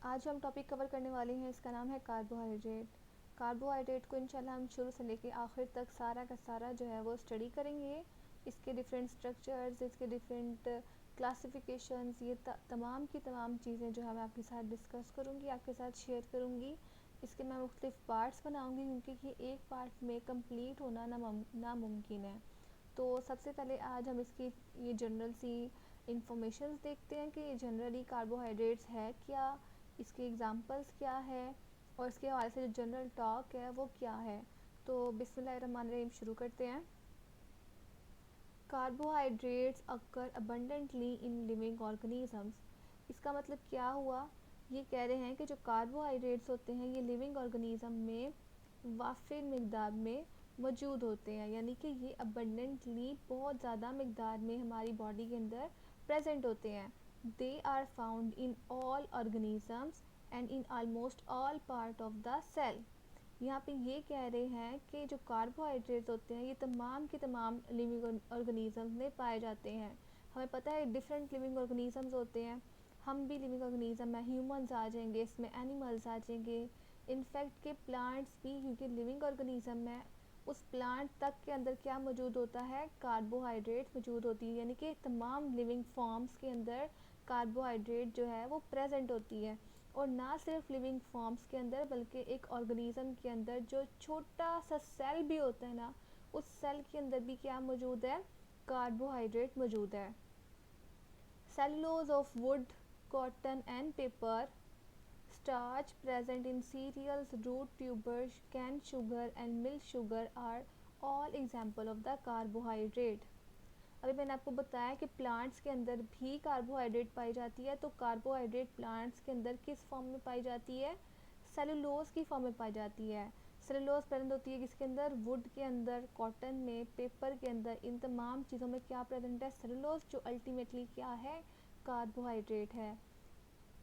आज जो हम टॉपिक कवर करने वाले हैं इसका नाम है कार्बोहाइड्रेट। कार्बोहाइड्रेट को इंशाल्लाह हम शुरू से लेके आखिर तक सारा का सारा जो है वो स्टडी करेंगे। इसके डिफरेंट स्ट्रक्चर्स, इसके डिफरेंट क्लासिफिकेशंस, ये तमाम की तमाम चीज़ें जो है मैं आपके साथ डिस्कस करूँगी, आपके साथ शेयर करूँगी। इसके मैं मुख्तलिफ पार्ट्स बनाऊँगी क्योंकि ये एक पार्ट में कंप्लीट होना नामुमकिन है। तो सबसे पहले आज हम इसकी ये जनरल सी इंफॉर्मेशंस देखते हैं कि ये जनरली कार्बोहाइड्रेट्स है क्या, इसके एग्जांपल्स क्या है और इसके हवाले से जो जनरल टॉक है वो क्या है। तो बिस्मिल्लाहिर्रहमानिर्रहीम शुरू करते हैं। Carbohydrates occur abundantly in living organisms. इसका मतलब क्या हुआ? ये कह रहे हैं कि जो कार्बोहाइड्रेट्स होते हैं ये लिविंग ऑर्गेनिज्म में वाफिर मकदार में मौजूद होते हैं, यानी कि ये अबंडेंटली बहुत ज़्यादा मकदार में हमारी बॉडी के अंदर प्रेजेंट होते हैं। They are found in all organisms and in almost all part of the cell. यहाँ पे ये कह रहे हैं कि जो कार्बोहाइड्रेट्स होते हैं ये तमाम के तमाम लिविंग ऑर्गेनिजम्स में पाए जाते हैं। हमें पता है डिफरेंट लिविंग ऑर्गेनिजम्स होते हैं, हम भी लिविंग ऑर्गेनिज्म है, ह्यूमंस आ जाएंगे इसमें, एनिमल्स आ जाएंगे, इनफैक्ट के प्लांट्स भी, क्योंकि लिविंग ऑर्गेनिज्म है उस प्लांट तक के अंदर क्या मौजूद होता है, कार्बोहाइड्रेट मौजूद होती है। यानी कि तमाम लिविंग फॉर्म्स के अंदर कार्बोहाइड्रेट जो है वो प्रेजेंट होती है। और ना सिर्फ लिविंग फॉर्म्स के अंदर बल्कि एक ऑर्गेनिज्म के अंदर जो छोटा सा सेल भी होता है ना, उस सेल के अंदर भी क्या मौजूद है, कार्बोहाइड्रेट मौजूद है। Cellulose of would, cotton and paper, starch present in cereals, root tubers, canned sugar and milk sugar are all example of the carbohydrate। अभी मैंने आपको बताया कि प्लांट्स के अंदर भी कार्बोहाइड्रेट पाई जाती है, तो कार्बोहाइड्रेट प्लांट्स के अंदर किस फॉर्म में पाई जाती है, सेलुलोज की फॉर्म में पाई जाती है। सेलुलोज प्रेजेंट होती है किसके अंदर, वुड के अंदर, कॉटन में, पेपर के अंदर, इन तमाम चीज़ों में क्या प्रेजेंट है, सेलुलोज, जो अल्टीमेटली क्या है, कार्बोहाइड्रेट है।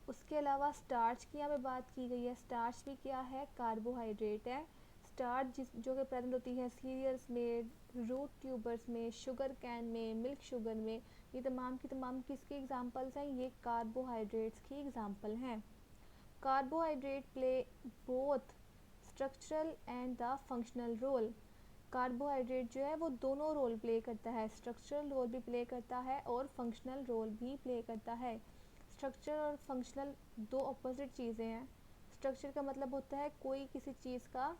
उसके अलावा स्टार्च की यहाँ पे बात की गई है, स्टार्च भी क्या है, कार्बोहाइड्रेट है। स्टार्च जो कि प्रेजेंट होती है सीरियल्स में, रूट ट्यूबर्स में, शुगर कैन में, मिल्क शुगर में, ये तमाम की तमाम किसके एग्जांपल्स हैं, ये कार्बोहाइड्रेट्स की एग्जांपल हैं। Carbohydrate play both structural and the functional role. Carbohydrate जो है वो दोनों रोल प्ले करता है, स्ट्रक्चरल रोल भी प्ले करता है और फंक्शनल रोल भी प्ले करता है। स्ट्रक्चर और फंक्शनल दो अपोजिट चीज़ें हैं। स्ट्रक्चर का मतलब होता है कोई किसी चीज़ का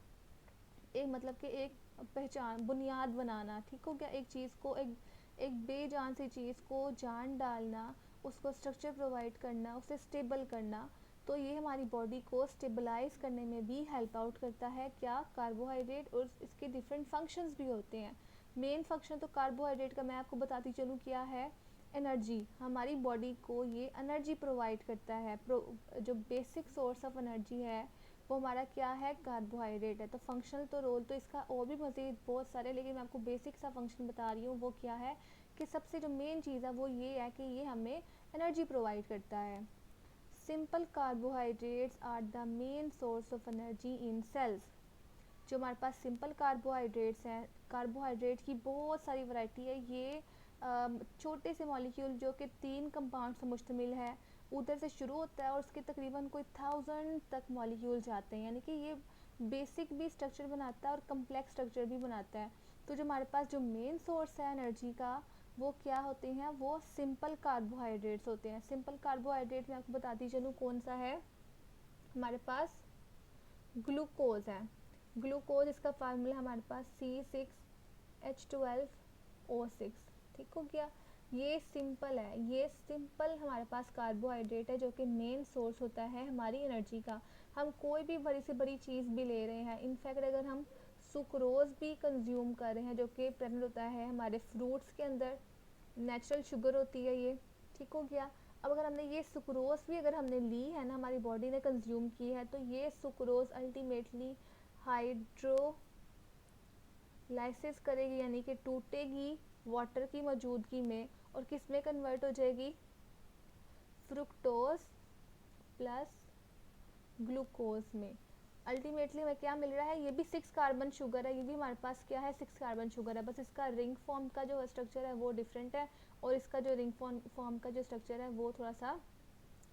एक मतलब कि एक पहचान, बुनियाद बनाना, ठीक हो गया, एक चीज़ को एक एक बेजान सी चीज़ को जान डालना, उसको स्ट्रक्चर प्रोवाइड करना, उसे स्टेबल करना। तो ये हमारी बॉडी को स्टेबलाइज करने में भी हेल्प आउट करता है क्या, कार्बोहाइड्रेट। और इसके डिफरेंट फंक्शंस भी होते हैं। मेन फंक्शन तो कार्बोहाइड्रेट का मैं आपको बताती चलूँ क्या है, एनर्जी। हमारी बॉडी को ये एनर्जी प्रोवाइड करता है। जो बेसिक सोर्स ऑफ एनर्जी है वो हमारा क्या है, कार्बोहाइड्रेट है। तो फंक्शनल तो रोल तो इसका और भी मज़ीद बहुत सारे, लेकिन मैं आपको बेसिक सा फंक्शन बता रही हूँ। वो क्या है कि सबसे जो मेन चीज़ है वो ये है कि ये हमें एनर्जी प्रोवाइड करता है। Simple carbohydrates are the main source of energy in cells. जो हमारे पास सिंपल कार्बोहाइड्रेट्स हैं, कार्बोहाइड्रेट की बहुत सारी वैरायटी है। ये छोटे से मॉलिक्यूल जो कि 3 कंपाउंड से मुश्तमिल है, उधर से शुरू होता है और उसके तकरीबन कोई 1000 तक मॉलिक्यूल जाते हैं। यानी कि ये बेसिक भी स्ट्रक्चर बनाता है और कम्प्लेक्स स्ट्रक्चर भी बनाता है। तो जो हमारे पास जो मेन सोर्स है एनर्जी का वो क्या होते हैं, वो सिंपल कार्बोहाइड्रेट्स होते हैं। सिंपल कार्बोहाइड्रेट मैं आपको बताती चलूँ कौन सा है, हमारे पास ग्लूकोज है। ग्लूकोज इसका फार्मूला हमारे पास C6H12O6, ठीक हो गया। ये सिंपल है, ये सिंपल हमारे पास कार्बोहाइड्रेट है जो कि मेन सोर्स होता है हमारी एनर्जी का। हम कोई भी बड़ी से बड़ी चीज़ भी ले रहे हैं, इनफैक्ट अगर हम सुक्रोज भी कंज्यूम कर रहे हैं जो कि प्रेजेंट होता है हमारे फ्रूट्स के अंदर, नेचुरल शुगर होती है ये, ठीक हो गया। अब अगर हमने ये सुक्रोज भी अगर हमने ली है ना, हमारी बॉडी ने कंज्यूम की है, तो ये सुक्रोज अल्टीमेटली हाइड्रोलाइसिस करेगी, यानी कि टूटेगी वाटर की मौजूदगी में और किस में कन्वर्ट हो जाएगी, फ्रुक्टोज प्लस ग्लूकोज में। अल्टीमेटली हमें क्या मिल रहा है, ये भी 6 कार्बन शुगर है, ये भी हमारे पास क्या है, 6 कार्बन शुगर है, बस इसका रिंग फॉर्म का जो स्ट्रक्चर है वो डिफरेंट है और इसका जो रिंग फॉर्म का जो स्ट्रक्चर है वो थोड़ा सा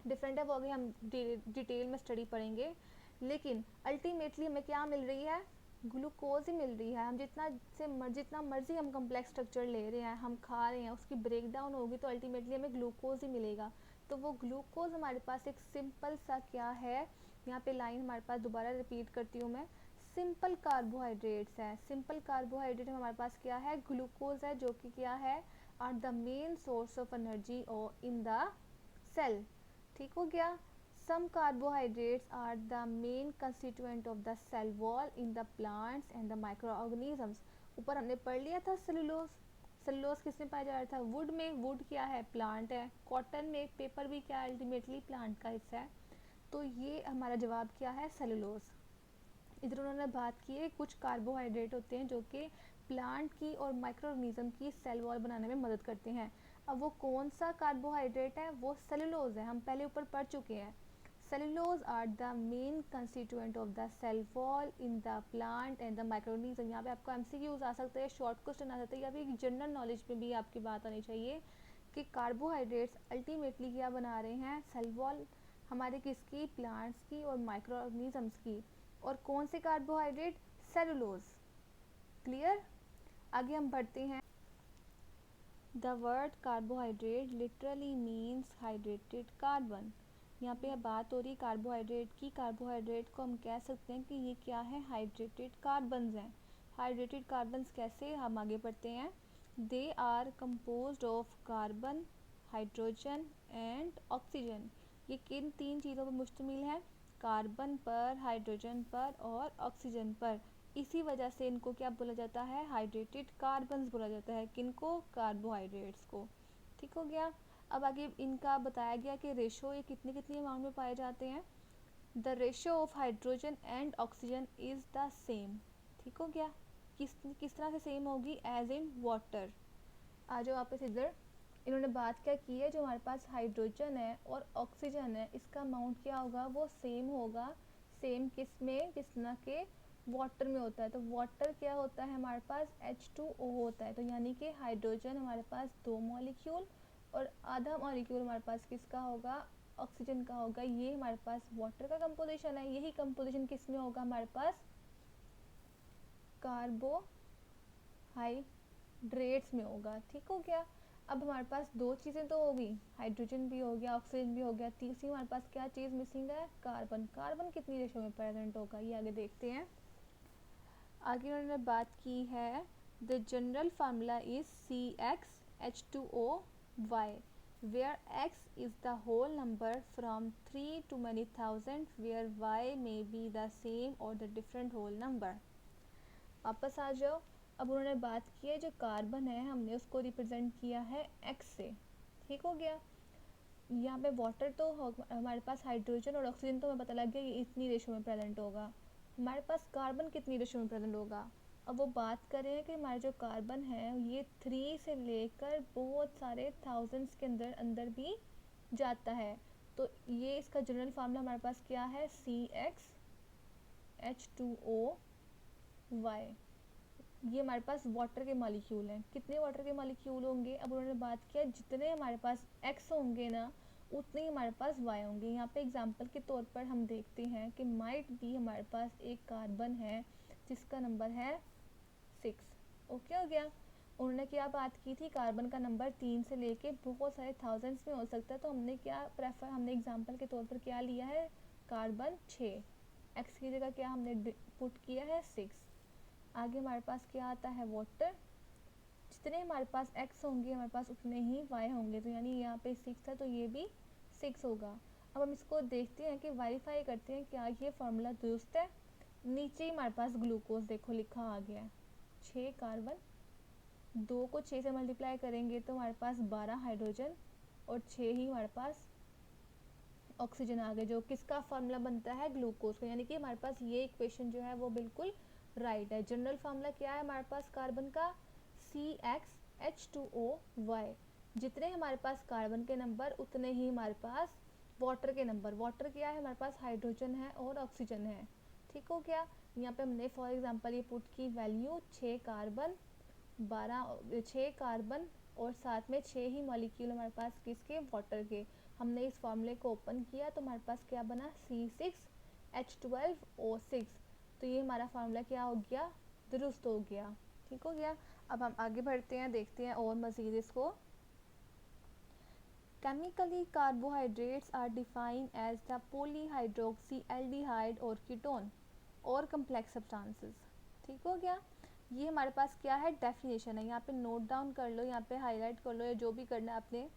डिफरेंट है वो आगे हम डिटेल में स्टडी पढ़ेंगे। लेकिन अल्टीमेटली हमें क्या मिल रही है, ग्लूकोज ही मिल रही है। हम जितना मर्जी हम कम्प्लेक्स स्ट्रक्चर ले रहे हैं, हम खा रहे हैं, उसकी ब्रेक डाउन होगी तो अल्टीमेटली हमें ग्लूकोज ही मिलेगा। तो वो ग्लूकोज हमारे पास एक सिंपल सा क्या है, यहाँ पे लाइन हमारे पास दोबारा रिपीट करती हूँ मैं, सिंपल कार्बोहाइड्रेट्स है। सिंपल कार्बोहाइड्रेट में हमारे पास क्या है, ग्लूकोज है, जो कि क्या है, are the main source of energy और इन द सेल। ठीक हो गया। Some carbohydrates are the main constituent of the cell wall in the plants and the microorganisms. ऊपर हमने पढ़ लिया था सेलुलोज। सेलुलोज किसमें पाया जा रहा था, वुड में। वुड क्या है, प्लांट है। कॉटन में, पेपर भी क्या है, अल्टीमेटली प्लांट का हिस्सा है। तो ये हमारा जवाब क्या है, सेलुलोज। इधर उन्होंने बात की है कुछ कार्बोहाइड्रेट होते हैं जो कि प्लांट की और माइक्रो ऑर्गेनिज्म की सेल वॉल बनाने में मदद करते हैं। अब वो कौन सा कार्बोहाइड्रेट है, वो सेलुलोज है। हम पहले ऊपर पढ़ चुके हैं। Cellulose are the main constituent of the cell wall in the plant and the micro organism. यहाँ पे आपको एमसीक्यूज आ सकते हैं, शॉर्ट क्वेश्चन आ सकते हैं, या फिर जनरल नॉलेज में भी आपकी बात आनी चाहिए कि कार्बोहाइड्रेट्स अल्टीमेटली क्या बना रहे हैं, सेल वॉल हमारे किसकी, प्लांट्स की और माइक्रो ऑर्गेनिजम्स की। और कौन से कार्बोहाइड्रेट, सेलुलोज। क्लियर। आगे हम बढ़ते हैं। The word carbohydrate literally means hydrated carbon. यहाँ पे बात हो रही है कार्बोहाइड्रेट की। कार्बोहाइड्रेट को हम कह सकते हैं कि ये क्या है, हाइड्रेटेड कार्बन्स हैं। हाइड्रेटेड कार्बन्स कैसे, हम आगे बढ़ते हैं। They are composed of carbon, hydrogen and oxygen. ये किन तीन चीज़ों पर मुश्तमिल है, कार्बन पर, हाइड्रोजन पर और ऑक्सीजन पर। इसी वजह से इनको क्या बोला जाता है, हाइड्रेटेड कार्बन्स बोला जाता है। किनको, कार्बोहाइड्रेट्स को। ठीक हो गया। अब आगे इनका बताया गया कि रेशो ये कितनी कितनी अमाउंट में पाए जाते हैं। The ratio of hydrogen and oxygen is the same. ठीक हो गया। किस तरह से सेम होगी, एज इन वाटर। आ जाओ वापस इधर। इन्होंने बात क्या की है, जो हमारे पास हाइड्रोजन है और ऑक्सीजन है, इसका अमाउंट क्या होगा, वो सेम होगा। सेम किस में, जिस तरह के वाटर में होता है। तो वाटर क्या होता है हमारे पास, H2O होता है। तो यानी कि हाइड्रोजन हमारे पास 2 मॉलिक्यूल और आधा मॉलिक्यूल हमारे पास किसका होगा, ऑक्सीजन का होगा। ये हमारे पास वाटर का कंपोजिशन है। यही कंपोजिशन किस में होगा हमारे पास, कार्बोहाइड्रेट्स में होगा। ठीक हो गया। अब हमारे पास दो चीज़ें तो होगी, हाइड्रोजन भी हो गया, ऑक्सीजन भी हो गया। तीसरी हमारे पास क्या चीज़ मिसिंग है, कार्बन। कार्बन कितनी रेशो में प्रेजेंट होगा, ये आगे देखते हैं। आगे उन्होंने बात की है, the general formula is CxH2O where x is the whole number from 3 to many thousand, where y may be the same or the different whole number। वापस आ जाओ। अब उन्होंने बात की है जो कार्बन है हमने उसको रिप्रेजेंट किया है x से। ठीक हो गया। यहाँ पे वाटर तो हमारे पास, हाइड्रोजन और ऑक्सीजन तो हमें पता लग गया ये इतनी रेशो में प्रेजेंट होगा। हमारे पास कार्बन कितनी रेशो में प्रेजेंट होगा। अब वो बात कर रहे हैं कि हमारे जो कार्बन है ये 3 से लेकर बहुत सारे थाउजेंड्स के अंदर भी जाता है। तो ये इसका जनरल फार्मूला हमारे पास क्या है, CxH2O। ये हमारे पास वाटर के मॉलिक्यूल हैं। कितने वाटर के मॉलिक्यूल होंगे, अब उन्होंने बात किया जितने हमारे पास x होंगे ना उतने ही हमारे पास y होंगे। यहाँ पे एग्जांपल के तौर पर हम देखते हैं कि माइट भी हमारे पास एक कार्बन है जिसका नंबर है 6। ओके हो गया। उन्होंने क्या बात की थी, कार्बन का नंबर 3 से लेके बहुत सारे थाउजेंड्स में हो सकता है। तो हमने क्या हमने एग्जाम्पल के तौर पर क्या लिया है, कार्बन 6। x की जगह क्या हमने पुट किया है, 6। आगे हमारे पास क्या आता है, वाटर। जितने हमारे पास x होंगे हमारे पास उतने ही y होंगे। तो यानी यहाँ पे 6 है तो ये भी 6 होगा। अब हम इसको देखते हैं कि वेरीफाई करते हैं क्या ये फार्मूला दुरुस्त है। नीचे ही हमारे पास ग्लूकोज देखो लिखा आ गया है, 6 कार्बन, 2 को 6 से मल्टीप्लाई करेंगे तो हमारे पास 12 हाइड्रोजन और 6 ही हमारे पास ऑक्सीजन आ गए, जो किसका फार्मूला बनता है, ग्लूकोज का। यानी कि हमारे पास ये इक्वेशन जो है वो बिल्कुल राइट है। जनरल फार्मूला क्या है हमारे पास कार्बन का, CxH2O। जितने हमारे पास कार्बन के नंबर उतने ही हमारे पास वाटर के नंबर। वाटर क्या है हमारे पास, हाइड्रोजन है और ऑक्सीजन है। ठीक हो गया। यहाँ पे हमने फॉर एग्जांपल ये पुट की वैल्यू 6 कार्बन और साथ में 6 ही मॉलिक्यूल हमारे पास किसके, वाटर के। हमने इस फॉर्मूले को ओपन किया तो हमारे पास क्या बना, C6H12O6। तो ये हमारा फार्मूला क्या हो गया, दुरुस्त हो गया। ठीक हो गया। अब हम आगे बढ़ते हैं, देखते हैं और मज़ीद इसको। Chemically carbohydrates are defined as the polyhydroxy aldehyde और कीटोन और कम्प्लेक्स सब्सटेंसेस। ठीक हो गया। ये हमारे पास क्या है, डेफिनेशन है, यहाँ पे नोट डाउन कर लो, यहाँ पे हाईलाइट कर लो, या जो भी करना है आपने।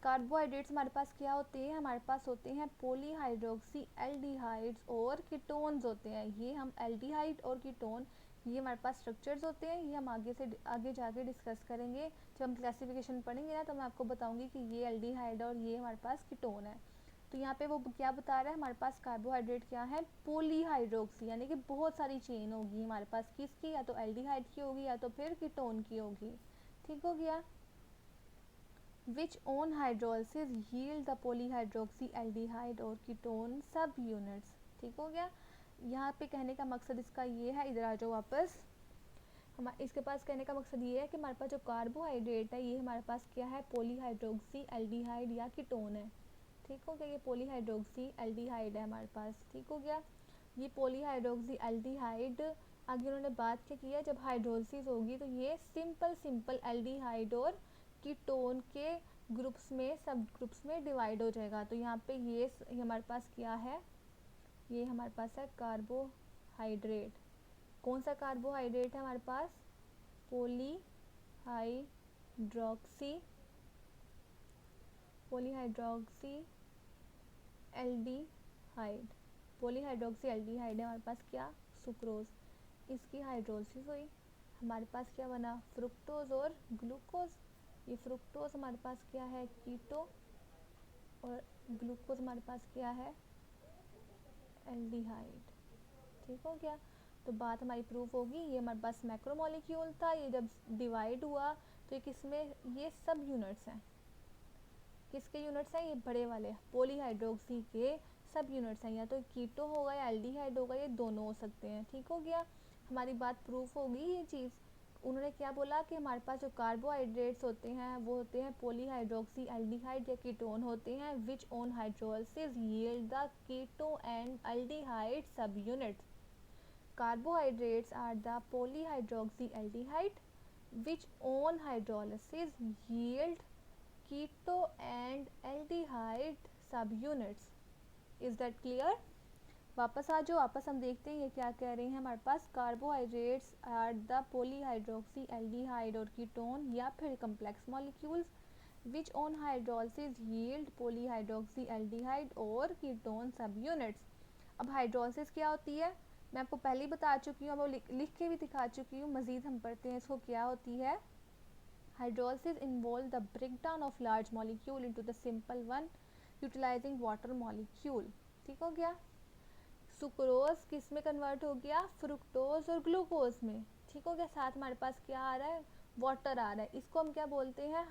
कार्बोहाइड्रेट्स हमारे पास क्या होते हैं, हमारे पास होते हैं पॉलीहाइड्रोक्सी एल्डिहाइड्स और कीटोन्स होते हैं। ये हम एल्डिहाइड और कीटोन, ये हमारे पास स्ट्रक्चर्स होते हैं। ये हम आगे जाके डिस्कस करेंगे। जब हम क्लासिफिकेशन पढ़ेंगे ना, तो मैं आपको बताऊंगी कि ये एल्डिहाइड और ये हमारे पास कीटोन है। तो यहाँ पे वो क्या बता रहा है, हमारे पास कार्बोहाइड्रेट क्या है, पॉलीहाइड्रोक्सी, यानी कि बहुत सारी चेन होगी हमारे पास, किसकी, या तो एल्डिहाइड की होगी या तो फिर कीटोन की होगी। ठीक हो गया। Which on hydrolysis yield the polyhydroxy aldehyde और कीटोन सब यूनिट्स। ठीक हो गया। यहाँ पे कहने का मकसद इसका ये है, इधर आ जाओ वापस। इसके पास कहने का मकसद ये है कि हमारे पास जो कार्बोहाइड्रेट है ये हमारे पास क्या है, पॉलीहाइड्रोक्सी एल्डिहाइड या कीटोन है। ठीक हो गया। ये पॉलीहाइड्रोक्सी एल्डिहाइड है हमारे पास। ठीक हो गया। ये पॉलीहाइड्रोक्सी एल्डिहाइड, आगे उन्होंने बात क्या किया, जब हाइड्रोलिसिस होगी तो ये सिंपल एल्डिहाइड और कीटोन के ग्रुप्स में, सब ग्रुप्स में डिवाइड हो जाएगा। तो यहाँ पे ये हमारे पास क्या है, ये हमारे पास है कार्बोहाइड्रेट। कौन सा कार्बोहाइड्रेट है हमारे पास, पॉलीहाइड्रोक्सी एल्डिहाइड। पॉलीहाइड्रोक्सी एल्डिहाइड है हमारे पास क्या, सुक्रोज। इसकी हाइड्रोलिसिस हुई, हमारे पास क्या बना, फ्रुक्टोज और ग्लूकोज। ये फ्रुक्टोज हमारे पास क्या है, कीटो, और ग्लूकोज हमारे पास क्या है, एल्डिहाइड। ठीक हो गया। तो बात हमारी प्रूफ होगी। ये हमारे पास मैक्रोमोलिक्यूल था, ये जब डिवाइड हुआ तो ये किसमें, ये सब यूनिट्स हैं। किसके यूनिट्स हैं, ये बड़े वाले पॉलीहाइड्रोक्सी के सब यूनिट्स हैं। या तो कीटो होगा या एल्डिहाइड होगा, ये दोनों हो सकते हैं। ठीक हो गया। हमारी बात प्रूफ होगी ये चीज़। उन्होंने क्या बोला कि हमारे पास जो कार्बोहाइड्रेट्स होते हैं वो होते हैं पॉलीहाइड्रोक्सी एल्डिहाइड या कीटोन होते हैं, which on hydrolysis yield the keto and aldehyde subunits. Carbohydrates are the polyhydroxyaldehyde which on hydrolysis yield keto and aldehyde subunits. Is that clear? वापस आ जाओ, वापस हम देखते हैं ये क्या कह रहे हैं। हमारे पास carbohydrates are the polyhydroxy aldehyde और कीटोन या फिर complex molecules which on hydrolysis yield polyhydroxy aldehyde और कीटोन सब यूनिट्स। अब हाइड्रोलिसिस क्या होती है, मैं आपको पहले ही बता चुकी हूँ, अब लिख के भी दिखा चुकी हूँ। मज़ीद हम पढ़ते हैं इसको, क्या होती है। Hydrolysis involve the breakdown of large molecule into the simple one utilising water molecule. ठीक हो गया। सुक्रोज किस में कन्वर्ट हो गया, फ्रुक्टोज और ग्लूकोज में। ठीक हो गया। साथ हमारे पास क्या आ रहा है, वाटर आ रहा है। इसको हम क्या बोलते हैं,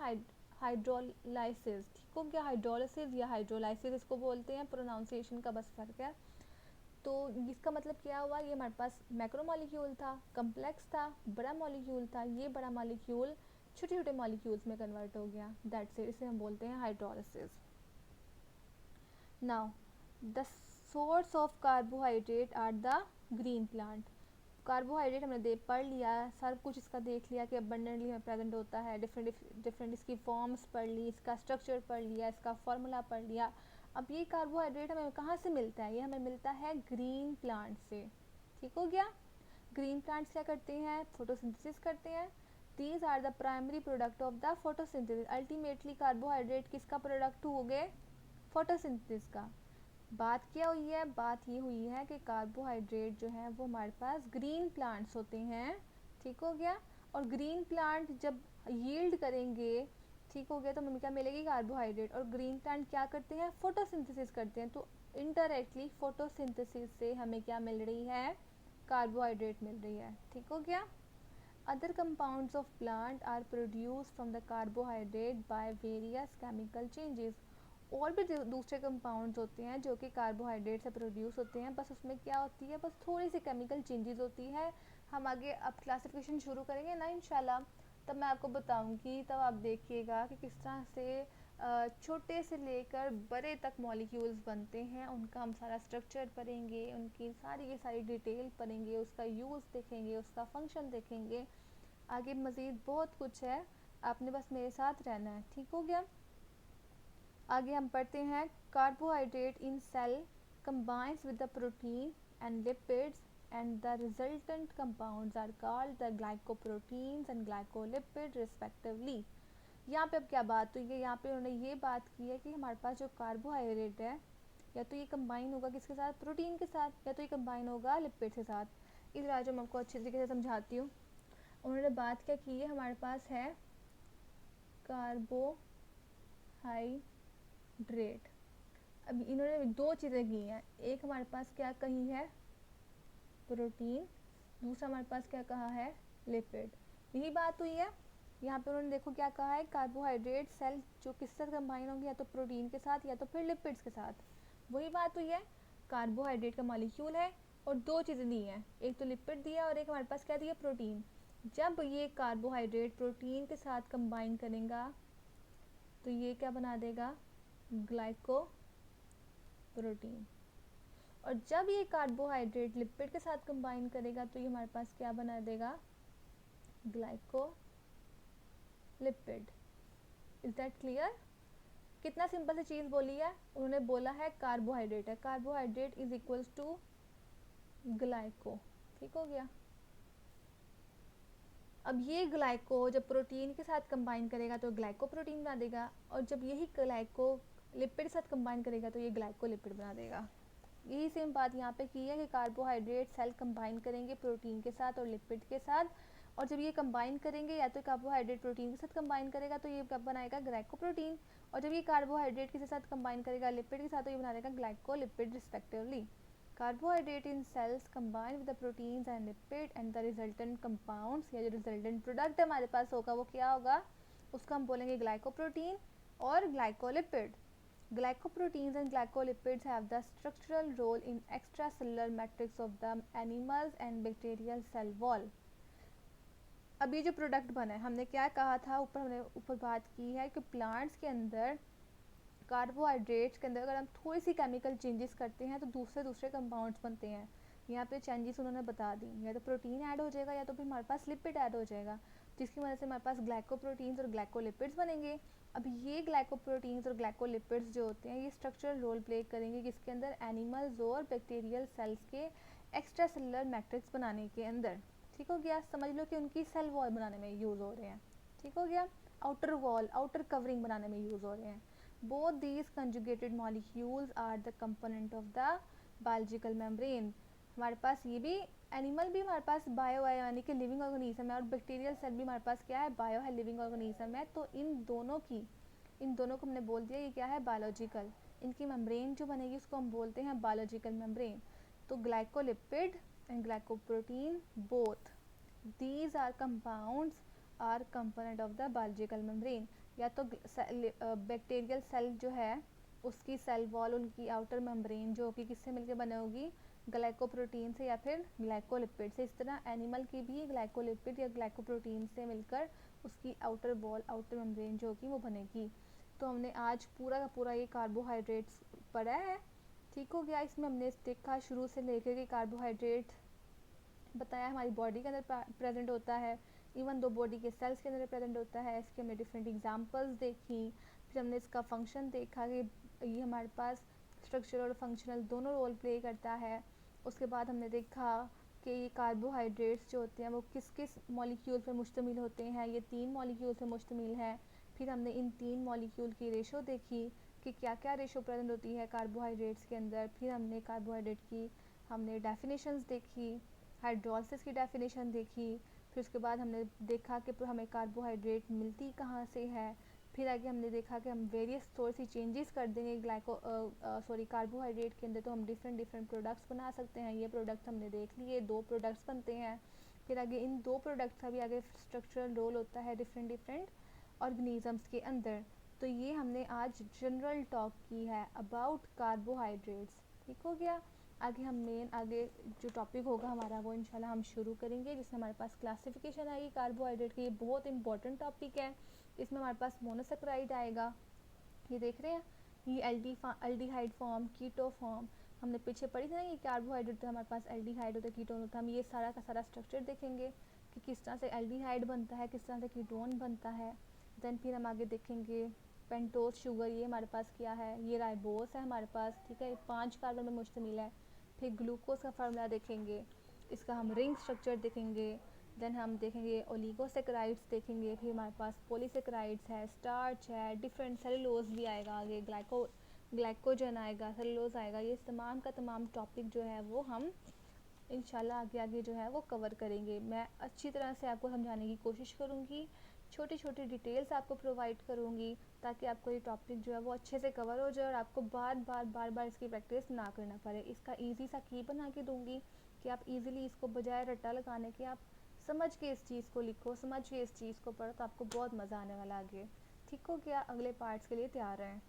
हाइड्रोलाइसिस। ठीक हो गया। हाइड्रोलिसिस या हाइड्रोलाइसिस इसको बोलते हैं, प्रोनाउंसिएशन का बस फर्क है। तो इसका मतलब क्या हुआ, ये हमारे पास मैक्रो मॉलिक्यूल था, कम्प्लेक्स था, बड़ा मॉलिक्यूल था। ये बड़ा मॉलिक्यूल छोटे छोटे मॉलिक्यूल्स में कन्वर्ट हो गया, दैट्स इट। इसे हम बोलते हैं hydrolysis. Now the source of carbohydrate are the green plant. Carbohydrate हमने पढ़ लिया, सब कुछ इसका देख लिया कि अबंडेंटली में प्रेजेंट होता है। डिफरेंट इसकी फॉर्म्स पढ़ ली, इसका स्ट्रक्चर पढ़ लिया, इसका फॉर्मूला पढ़ लिया। अब ये कार्बोहाइड्रेट हमें कहाँ से मिलता है, ये हमें मिलता है ग्रीन प्लांट से। ठीक हो गया। ग्रीन प्लांट्स क्या करते हैं, फोटोसिंथेसिस करते हैं। These are the primary product of the photosynthesis. Ultimately carbohydrate किसका प्रोडक्ट हो गए, फोटोसिंथेसिस का। बात क्या हुई है, बात ये हुई है कि कार्बोहाइड्रेट जो है वो हमारे पास ग्रीन प्लांट्स होते हैं। ठीक हो गया। और ग्रीन प्लांट जब यील्ड करेंगे, ठीक हो गया, तो हमें क्या मिलेगी, कार्बोहाइड्रेट। और ग्रीन प्लांट क्या करते हैं, फोटोसिंथेसिस करते हैं। तो इनडायरेक्टली फोटोसिंथेसिस से हमें क्या मिल रही है, कार्बोहाइड्रेट मिल रही है। ठीक हो गया। Other compounds of plant are produce from the carbohydrate by various chemical changes. और भी दूसरे कंपाउंड्स होते हैं जो कि कार्बोहाइड्रेट से प्रोड्यूस होते हैं, बस उसमें क्या होती है, बस थोड़ी सी केमिकल चेंजेस होती है। हम आगे अब क्लासिफिकेशन शुरू करेंगे ना इंशाल्लाह, तब मैं आपको बताऊंगी, तब आप देखिएगा कि किस तरह से छोटे से लेकर बड़े तक मॉलिक्यूल्स बनते हैं, उनका हम सारा स्ट्रक्चर पढ़ेंगे, उनकी सारी की सारी डिटेल पढ़ेंगे, उसका यूज़ देखेंगे, उसका फंक्शन देखेंगे। आगे मज़ीद बहुत कुछ है, आपने बस मेरे साथ रहना है, ठीक हो गया। आगे हम पढ़ते हैं carbohydrate in cell combines with the protein and lipids and the resultant compounds are called the glycoproteins and glycolipid respectively। यहाँ पे अब क्या बात हुई है, यहाँ पे उन्होंने ये बात की है कि हमारे पास जो कार्बोहाइड्रेट है या तो ये कंबाइन होगा किसके साथ, प्रोटीन के साथ, या तो ये कंबाइन होगा लिपिड के साथ। इधर आज मैं आपको अच्छे तरीके से समझाती हूँ। उन्होंने बात क्या की है, हमारे पास है कार्बोहाइड्रेट। अब इन्होंने दो चीज़ें की हैं, एक हमारे पास क्या कही है, प्रोटीन, दूसरा हमारे पास क्या कहा है, लिपिड। यही बात हुई है यहाँ पे। उन्होंने देखो क्या कहा है, कार्बोहाइड्रेट सेल जो किस साथ कंबाइन होंगे, या तो प्रोटीन के साथ या तो फिर लिपिड्स के साथ। वही बात हुई है, कार्बोहाइड्रेट का मॉलिक्यूल है और दो चीज़ें दी हैं, एक तो लिपिड दिया और एक हमारे पास क्या दिया, प्रोटीन। जब ये कार्बोहाइड्रेट प्रोटीन के साथ कंबाइन करेगा तो ये क्या बना देगा, ग्लाइको प्रोटीन। और जब ये कार्बोहाइड्रेट लिपिड के साथ कंबाइन करेगा तो ये हमारे पास क्या बना देगा, glyco lipid. Is that clear? कितना सिंपल सी चीज़ बोली है उन्होंने, बोला है कार्बोहाइड्रेट है, carbohydrate is equals to glyco, ठीक हो गया। अब ये ग्लाइको जब प्रोटीन के साथ कंबाइन करेगा तो ग्लाइको प्रोटीन बना देगा, और जब यही ग्लाइको लिपिड के साथ कंबाइन करेगा तो ये ग्लाइको लिपिड बना देगा। यही सेम बात यहाँ पे की है कि कार्बोहाइड्रेट सेल कंबाइन करेंगे प्रोटीन के साथ और लिपिड के साथ, और जब ये कंबाइन करेंगे या तो कार्बोहाइड्रेट प्रोटीन के साथ कंबाइन करेगा तो ये कब बनाएगा, ग्लाइकोप्रोटीन, और जब ये कार्बोहाइड्रेट के साथ कंबाइन करेगा लिपिड के साथ तो ये बना देगा glycolipid respectively. Carbohydrate in cells combine with the proteins and lipid and the resultant compounds, या जो रिजल्टेंट प्रोडक्ट हमारे पास होगा वो क्या होगा, उसको हम बोलेंगे ग्लाइकोप्रोटीन और glycolipid. Glycoproteins and glycolipids have the structural role in extracellular matrix of the animals and bacterial cell wall। अब ये जो प्रोडक्ट बना है, हमने क्या कहा था ऊपर, हमने ऊपर बात की है कि प्लांट्स के अंदर कार्बोहाइड्रेट्स के अंदर अगर हम थोड़ी सी केमिकल चेंजेस करते हैं तो दूसरे दूसरे कंपाउंड्स बनते हैं। यहाँ पे चेंजेस उन्होंने बता दी, या तो प्रोटीन ऐड हो जाएगा या तो फिर हमारे पास लिपिड ऐड हो जाएगा, जिसकी वजह से हमारे पास ग्लाइकोप्रोटीन्स और ग्लाइकोलिपिड्स बनेंगे। अब ये ग्लाइकोप्रोटीन्स और ग्लाइकोलिपिड्स जो होते हैं ये स्ट्रक्चरल रोल प्ले करेंगे किसके अंदर, एनिमल्स और बैक्टीरियल सेल्स के एक्स्ट्रा सेलुलर मैट्रिक्स बनाने के अंदर, ठीक हो गया। समझ लो कि उनकी सेल वॉल बनाने में यूज़ हो रहे हैं, ठीक हो गया, आउटर वॉल आउटर कवरिंग बनाने में यूज़ हो रहे हैं। Both these conjugated molecules are the component of the biological membrane। हमारे पास ये भी एनिमल भी हमारे पास बायो है, यानी कि लिविंग ऑर्गेनिज्म है, और बैक्टीरियल सेल भी हमारे पास क्या है, बायो है, लिविंग ऑर्गेनिज्म है। तो इन दोनों को हमने बोल दिया ये क्या है, बायोलॉजिकल। इनकी मेम्ब्रेन जो बनेगी उसको हम बोलते हैं बायोलॉजिकल मेम्ब्रेन। तो glycolipid and glycoprotein both these are compounds are component of the biological membrane. या तो बैक्टीरियल सेल जो है उसकी सेल वॉल, उनकी आउटर मेम्ब्रेन जो होगी किससे मिलकर बने होगी, ग्लाइकोप्रोटीन से या फिर ग्लाइकोलिपिड से। इस तरह एनिमल की भी ग्लाइकोलिपिड या ग्लाइकोप्रोटीन से मिलकर उसकी आउटर वॉल आउटर मेम्ब्रेन जो होगी वो बनेगी। तो हमने आज पूरा का पूरा ये कार्बोहाइड्रेट्स पढ़ा है, ठीक हो गया। इसमें हमने देखा शुरू से लेकर के कार्बोहाइड्रेट बताया हमारी बॉडी के अंदर प्रेजेंट होता है, इवन दो बॉडी के सेल्स के अंदर प्रेजेंट होता है। इसके हमने डिफरेंट एग्जांपल्स देखी, फिर हमने इसका फंक्शन देखा कि ये हमारे पास स्ट्रक्चरल और फंक्शनल दोनों रोल प्ले करता है। उसके बाद हमने देखा कि ये कार्बोहाइड्रेट्स जो होते हैं वो किस किस मॉलिक्यूल पर मुश्तमिल होते हैं, ये 3 मॉलिक्यूल पर मुश्तमिल है। फिर हमने इन 3 मॉलिक्यूल की रेशो देखी कि क्या क्या रेशो प्रेजेंट होती है कार्बोहाइड्रेट्स के अंदर। फिर हमने कार्बोहाइड्रेट की हमने डेफिनेशंस देखी, हाइड्रोलिसिस की डेफिनेशन देखी। फिर उसके बाद हमने देखा कि हमें कार्बोहाइड्रेट मिलती कहाँ से है। फिर आगे हमने देखा कि हम वेरियस थोड़ी सी चेंजेस कर देंगे कार्बोहाइड्रेट के अंदर तो हम डिफरेंट प्रोडक्ट्स बना सकते हैं। ये प्रोडक्ट्स हमने देख लिए, 2 प्रोडक्ट्स बनते हैं। फिर आगे इन 2 प्रोडक्ट्स का भी आगे स्ट्रक्चरल रोल होता है डिफरेंट ऑर्गेनिजम्स के अंदर। तो ये हमने आज जनरल टॉक की है अबाउट कार्बोहाइड्रेट्स, ठीक हो गया। आगे हम आगे जो टॉपिक होगा हमारा वो इंशाल्लाह हम शुरू करेंगे, जिसमें हमारे पास क्लासिफिकेशन आएगी कार्बोहाइड्रेट की। ये बहुत इंपॉर्टेंट टॉपिक है। इसमें हमारे पास मोनोसेक्राइड आएगा, ये देख रहे हैं, ये एल्डिहाइड फॉर्म, कीटो फॉर्म। हमने पीछे पढ़ी थी ना कि कार्बोहाइड्रेट तो हमारे पास एल्डिहाइड होता है, कीटोन होता है। हम ये सारा का सारा स्ट्रक्चर देखेंगे कि किस तरह से एल्डिहाइड बनता है, किस तरह से कीटोन बनता है। देन फिर हम आगे देखेंगे पेंटोज शुगर, ये हमारे पास क्या है, ये राइबोस है हमारे पास, ठीक है, 5 कार्बन में मुश्तमिल है। फिर ग्लूकोज का फार्मूला देखेंगे, इसका हम रिंग स्ट्रक्चर देखेंगे। देन हम देखेंगे ओलिगोसेकेराइड्स देखेंगे, फिर हमारे पास पॉलीसेकेराइड्स है, स्टार्च है, डिफरेंट सेलुलोज भी आएगा आगे, ग्लाइकोजन आएगा, सेलुलोज आएगा। ये तमाम का तमाम टॉपिक जो है वो हम इंशाल्लाह आगे आगे जो है वो कवर करेंगे। मैं अच्छी तरह से आपको समझाने की कोशिश करूँगी, छोटी छोटी डिटेल्स आपको प्रोवाइड करूँगी, ताकि आपको ये टॉपिक जो है वो अच्छे से कवर हो जाए और आपको बार बार इसकी प्रैक्टिस ना करना पड़े। इसका ईजी सा की बना के दूँगी कि आप इजीली इसको बजाय रट्टा लगाने के आप समझ के इस चीज़ को लिखो, समझ के इस चीज़ को पढ़ो, तो आपको बहुत मज़ा आने वाला आगे। ठीक हो गया? अगले पार्ट्स के लिए तैयार रहें।